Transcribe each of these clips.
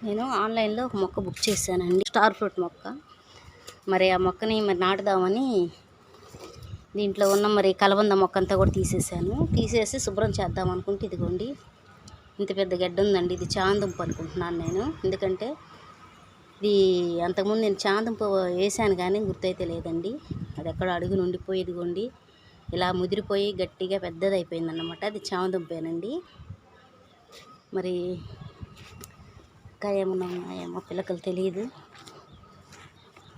నేను ఆన్లైన్లో ఒక మొక్క బుక్ చేశానండి, స్టార్ ఫ్రూట్ మొక్క. మరి ఆ మొక్కని నాటుదామని దీంట్లో ఉన్న కలబంద మొక్క అంతా కూడా తీసేసి శుభ్రం చేద్దాం అనుకుంటే ఇదిగోండి ఇంత పెద్ద గడ్డ ఉందండి. ఇది చాందుంపు అనుకుంటున్నాను నేను, ఎందుకంటే ఇది అంతకుముందు నేను చాందుంపు వేసాను కానీ గుర్తయితే లేదండి. అది ఎక్కడ అడుగు నుండిపోయి ఇదిగోండి ఇలా ముదిరిపోయి గట్టిగా పెద్దది అయిపోయిందన్నమాట. అది చాందుంపేనండి. మరి ఇంకా ఏమన్నా ఉన్నాయేమో పిల్లకలు తెలియదు.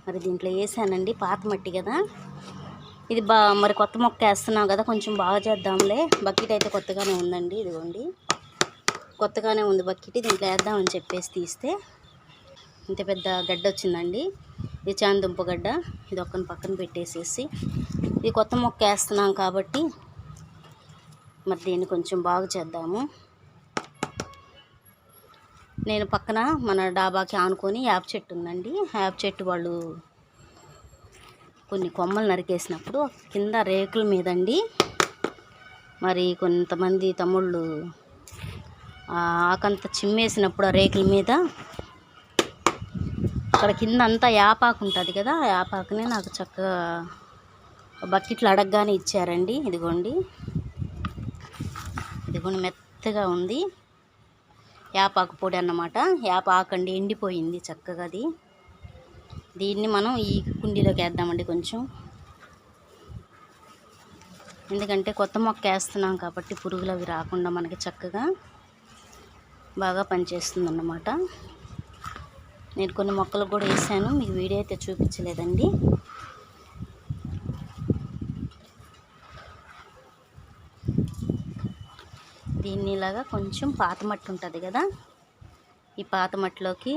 మరి దీంట్లో వేసానండి, పాత మట్టి కదా ఇది. మరి కొత్త మొక్క వేస్తున్నాం కదా, కొంచెం బాగా చేద్దాంలే. బకెట్ అయితే కొత్తగానే ఉందండి, ఇదిగోండి కొత్తగానే ఉంది బకెట్. దీంట్లో వేద్దామని చెప్పేసి తీస్తే ఇంత పెద్ద గడ్డ వచ్చిందండి. ఇది చాందుంప గడ్డ. ఇది ఒక్కని పక్కన పెట్టేసేసి ఇది కొత్త మొక్క వేస్తున్నాం కాబట్టి మరి దీన్ని కొంచెం బాగు చేద్దాము. నేను పక్కన మన డాబాకి ఆనుకొని యాప చెట్టు ఉందండి. యాప చెట్టు వాళ్ళు కొన్ని కొమ్మలు నరికేసినప్పుడు కింద రేకుల మీదండి మరి కొంతమంది తమ్ముళ్ళు ఆకంతా చిమ్మేసినప్పుడు ఆ రేకుల మీద అక్కడ కింద అంతా యాపాకు ఉంటుంది కదా, ఆ యాపాకుని నాకు చక్కగా బకెట్లు అడగగానే ఇచ్చారండి. ఇదిగోండి మెత్తగా ఉంది యాపాకు పొడి అన్నమాట. యాపాకండి ఎండిపోయింది చక్కగా. దీన్ని మనం ఈ కుండీలోకి వేద్దామండి కొంచెం, ఎందుకంటే కొత్త మొక్క వేస్తున్నాం కాబట్టి పురుగులు అవి రాకుండా మనకి చక్కగా బాగా పనిచేస్తుంది అన్నమాట. నేను కొన్ని మొక్కలు కూడా వేసాను, మీకు వీడియో అయితే చూపించలేదండి. దీన్ని ఇలాగా కొంచెం పాత మట్టి ఉంటుంది కదా, ఈ పాత మట్టిలోకి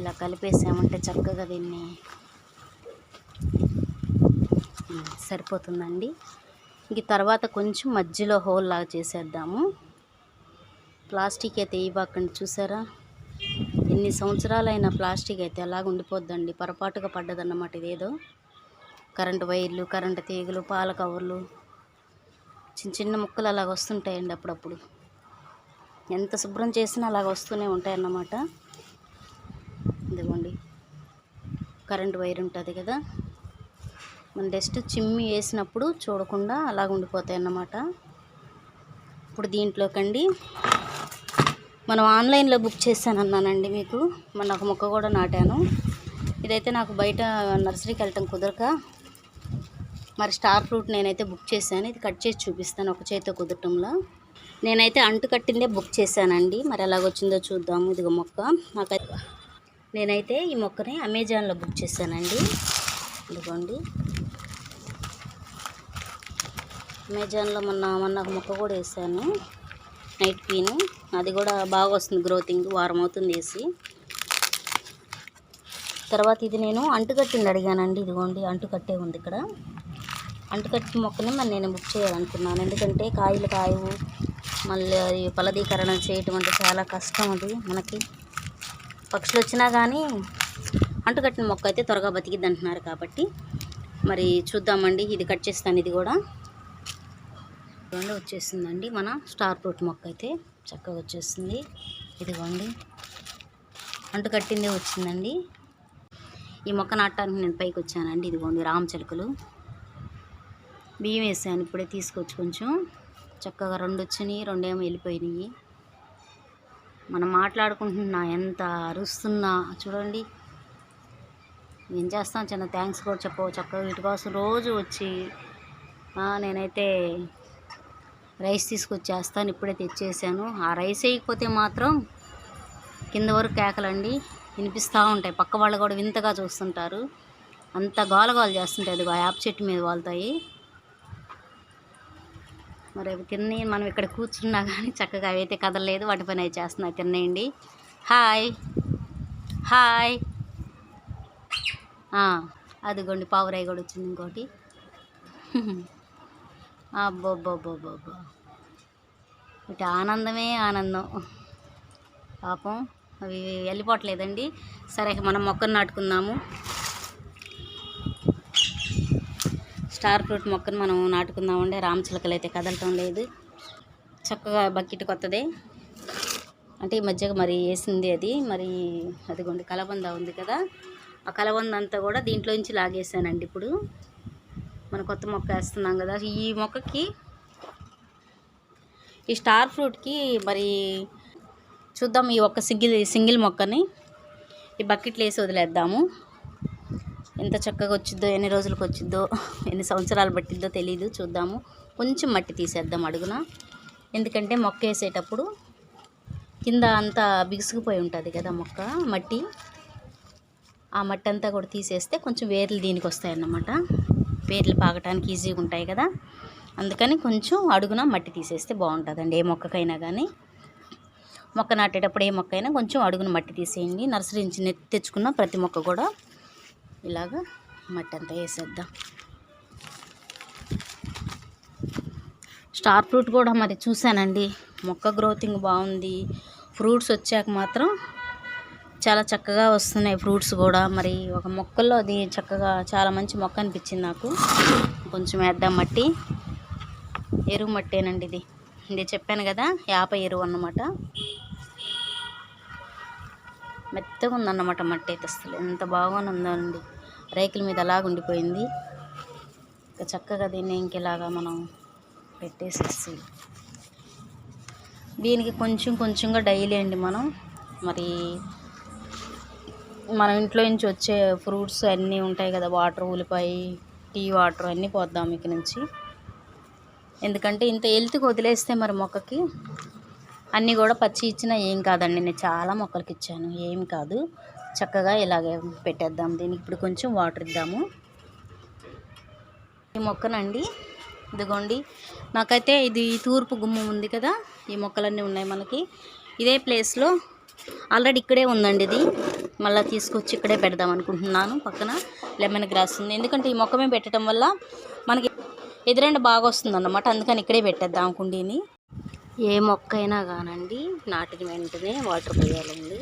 ఇలా కలిపేసామంటే చక్కగా దీన్ని సరిపోతుందండి. ఇంక తర్వాత కొంచెం మధ్యలో హోల్ లాగా చేసేద్దాము. ప్లాస్టిక్ అయితే ఇవ్వకండి, చూసారా ఎన్ని సంవత్సరాలైన ప్లాస్టిక్ అయితే అలాగ ఉండిపోద్దండి. పొరపాటుగా పడ్డదన్నమాట. ఇదేదో కరెంటు వైర్లు, కరెంటు తీగలు, పాల కవర్లు, చిన్న చిన్న ముక్కలు అలాగ వస్తుంటాయండి అప్పుడప్పుడు. ఎంత శుభ్రం చేసినా అలాగ వస్తూనే ఉంటాయన్నమాట. ఇదిగోండి కరెంటు వైర్ ఉంటుంది కదా, మన డస్ట్ చిమ్మి వేసినప్పుడు చూడకుండా అలాగ ఉండిపోతాయి అన్నమాట. ఇప్పుడు దీంట్లోకండి మనం ఆన్లైన్లో బుక్ చేశాను అన్నానండి మీకు. మొన్న ఒక మొక్క కూడా నాటాను. ఇదైతే నాకు బయట నర్సరీకి వెళ్ళటం కుదరక మరి స్టార్ ఫ్రూట్ నేనైతే బుక్ చేశాను. ఇది కట్ చేసి చూపిస్తాను ఒక చేతితో కుదరటంలో. నేనైతే అంటు కట్టిందే బుక్ చేశానండి. మరి ఎలాగొచ్చిందో చూద్దాము. ఇదిగో మొక్క నాకైతే నేనైతే ఈ మొక్కని అమెజాన్లో బుక్ చేశానండి. ఇదిగోండి అమెజాన్లో మొన్న ఒక మొక్క కూడా వేసాను, నైట్ పీను. అది కూడా బాగా వస్తుంది గ్రోతింగ్, వారం అవుతుంది వేసి. తర్వాత ఇది నేను అంటుకట్టింది అడిగానండి. ఇదిగోండి అంటుకట్టే ఉంది ఇక్కడ. అంటుకట్టిన మొక్కని మరి నేను బుక్ చేయాలనుకున్నాను, ఎందుకంటే కాయలు కాయవు, మళ్ళీ అది ఫలదీకరణ చేయటం అంటే చాలా కష్టం. అది మనకి పక్షులు వచ్చినా కానీ అంటుకట్టిన మొక్క అయితే త్వరగా బతికిద్ది అంటున్నారు కాబట్టి మరి చూద్దామండి. ఇది కట్ చేస్తాను. ఇది కూడా వచ్చేసిందండి మన స్టార్ ఫ్రూట్ మొక్క అయితే చక్కగా వచ్చేసింది. ఇదిగోండి అంటు కట్టిందే వచ్చిందండి. ఈ మొక్క నాటడానికి నేను పైకి వచ్చానండి. ఇదిగోండి రామచిలుకలు బియ్యం వేసాను ఇప్పుడే తీసుకొచ్చి. కొంచెం చక్కగా 2 వచ్చినాయి, 2 ఏమో వెళ్ళిపోయినాయి. మనం మాట్లాడుకుంటున్నా ఎంత అరుస్తున్నా చూడండి. ఏం చేస్తాం, చిన్న థ్యాంక్స్ కూడా చెప్పవు. చక్కగా వీటి కోసం రోజు వచ్చి నేనైతే రైస్ తీసుకొచ్చేస్తాను. ఇప్పుడే తెచ్చేసాను. ఆ రైస్ వేయకపోతే మాత్రం కింద వరకు కేకలండి వినిపిస్తూ ఉంటాయి. పక్క వాళ్ళు కూడా వింతగా చూస్తుంటారు, అంత గోలగోలు చేస్తుంటాయి. అది యాప చెట్టు మీద వాళ్తాయి. మరి అవి తిని మనం ఇక్కడ కూర్చున్నా కానీ చక్కగా అవి అయితే కదలలేదు, వాటి పని అయితే చేస్తున్నాయి. తినేయండి. Hi hi. అదిగోండి పావురాయి కూడా వచ్చింది ఇంకోటి. అబ్బోబ్బోబ్బోబ్బో ఇటు ఆనందమే ఆనందం. పాపం అవి వెళ్ళిపోవట్లేదండి. సరే మనం మొక్కను నాటుకుందాము. స్టార్ ఫ్రూట్ మొక్కను మనం నాటుకుందామండి. రామచిలకలు అయితే కదలటం లేదు. చక్కగా బకెట్ కొత్తదే. అంటే ఈ మధ్య మరి వేసింది అది. మరి అదిగోండి కలబంద ఉంది కదా, ఆ కలబంద అంతా కూడా దీంట్లోంచి లాగేసానండి. ఇప్పుడు మన కొత్త మొక్క వేస్తున్నాం కదా, ఈ మొక్కకి ఈ స్టార్ ఫ్రూట్కి మరి చూద్దాం. ఈ ఒక్క సింగిల్ మొక్కని ఈ బకెట్లో వేసి వదిలేద్దాము. ఎంత చక్కగా వచ్చిద్దో, ఎన్ని రోజులకు వచ్చిద్దో, ఎన్ని సంవత్సరాలు పట్టిద్దో తెలీదు. చూద్దాము. కొంచెం మట్టి తీసేద్దాం అడుగున, ఎందుకంటే మొక్క వేసేటప్పుడు కింద అంతా బిగుసుకుపోయి ఉంటుంది కదా మొక్క మట్టి. ఆ మట్టి అంతా కూడా తీసేస్తే కొంచెం వేర్లు దీనికి వస్తాయి అన్నమాట. వేర్లు పాకటానికి ఈజీగా ఉంటాయి కదా, అందుకని కొంచెం అడుగున మట్టి తీసేస్తే బాగుంటుందండి. ఏ మొక్కకైనా కానీ, మొక్క నాటేటప్పుడు ఏ మొక్క అయినా కొంచెం అడుగున మట్టి తీసేయండి. నర్సరీ నుంచి తెచ్చుకున్న ప్రతి మొక్క కూడా ఇలాగా మట్టి అంతా వేసేద్దాం. స్టార్ ఫ్రూట్ కూడా మరి చూశానండి, మొక్క గ్రోతింగ్ బాగుంది. ఫ్రూట్స్ వచ్చాక మాత్రం చాలా చక్కగా వస్తున్నాయి ఫ్రూట్స్ కూడా. మరి ఒక మొక్కల్లో అది చక్కగా చాలా మంచి మొక్క అనిపించింది నాకు. కొంచెం వేద్దాం మట్టి. ఎరువు మట్టేనండి ఇది చెప్పాను కదా, యాప ఎరువు అన్నమాట. మెత్తగా ఉందన్నమాట మట్టి అయితే. అసలు ఎంత బాగానే ఉందండి, రేకుల మీద అలాగ ఉండిపోయింది. ఇంకా చక్కగా దీన్ని ఇంకెలాగా మనం పెట్టేసేసి దీనికి కొంచెంగా డైలీ అండి మనం మరి మన ఇంట్లో నుంచి వచ్చే ఫ్రూట్స్ అన్నీ ఉంటాయి కదా, వాటర్, ఉల్లిపాయ, టీ వాటర్ అన్నీ పోద్దాం ఇక నుంచి. ఎందుకంటే ఇంత హెల్త్గా వదిలేస్తే మరి మొక్కకి అన్నీ కూడా పచ్చి ఇచ్చినా ఏం కాదండి. నేను చాలా మొక్కలకి ఇచ్చాను, ఏం కాదు. చక్కగా ఇలాగే పెట్టేద్దాం. దీనికి ఇప్పుడు కొంచెం వాటర్ ఇద్దాము. ఈ మొక్కనండి ఇదిగోండి, నాకైతే ఇది తూర్పు గుమ్మం ఉంది కదా, ఈ మొక్కలన్నీ ఉన్నాయి మనకి ఇదే ప్లేస్లో. ఆల్రెడీ ఇక్కడే ఉందండి ఇది, మళ్ళీ తీసుకొచ్చి ఇక్కడే పెడదాం అనుకుంటున్నాను. పక్కన లెమన్ గ్రాస్ ఉంది, ఎందుకంటే ఈ మొక్క మీద పెట్టడం వల్ల మనకి ఎదురెండ బాగా వస్తుంది అన్నమాట. అందుకని ఇక్కడే పెట్టేద్దాం కుండీని. ఏ మొక్క అయినా కానండి నాటిన వెంటనే వాటర్ పోయాలండి.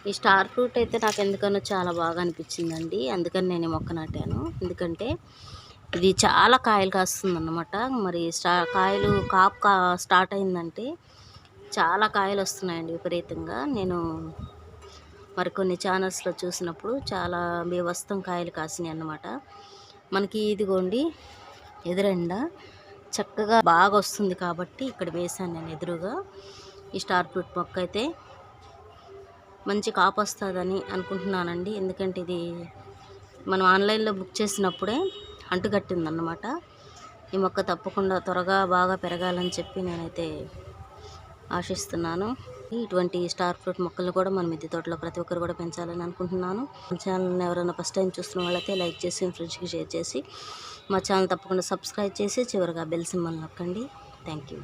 ఈ స్టార్ ఫ్రూట్ అయితే నాకు ఎందుకనో చాలా బాగా అనిపించిందండి, అందుకని నేను ఈ మొక్క నాటాను. ఎందుకంటే ఇది చాలా కాయలు కాస్తుంది అన్నమాట. మరి కాయలు కాపు స్టార్ట్ అయిందంటే చాలా కాయలు వస్తున్నాయండి విపరీతంగా. నేను మరికొన్ని ఛానల్స్లో చూసినప్పుడు చాలా బీభత్సం కాయలు కాసినాయి అన్నమాట. మనకి ఇదిగోండి ఎదురెండ చక్కగా బాగా వస్తుంది కాబట్టి ఇక్కడ వేసాను నేను ఎదురుగా. ఈ స్టార్ ఫ్రూట్ మొక్క అయితే మంచి కాపు వస్తుందని అనుకుంటున్నానండి. ఎందుకంటే ఇది మనం ఆన్లైన్లో బుక్ చేసినప్పుడే అంటుకట్టిందన్నమాట. ఈ మొక్క తప్పకుండా త్వరగా బాగా పెరగాలని చెప్పి నేనైతే ఆశిస్తున్నాను. ఇటువంటి స్టార్ ఫ్రూట్ మొక్కలు కూడా మన మిద్దె తోటలో ప్రతి ఒక్కరు కూడా పెంచాలని అనుకుంటున్నాను. మా ఛానల్ని ఎవరైనా ఫస్ట్ టైం చూస్తున్న వాళ్ళైతే లైక్ చేసి ఫ్రెండ్స్కి షేర్ చేసి మా ఛానల్ తప్పకుండా సబ్స్క్రైబ్ చేసి చివరిగా బెల్ సింబల్ నొక్కండి. Thank you.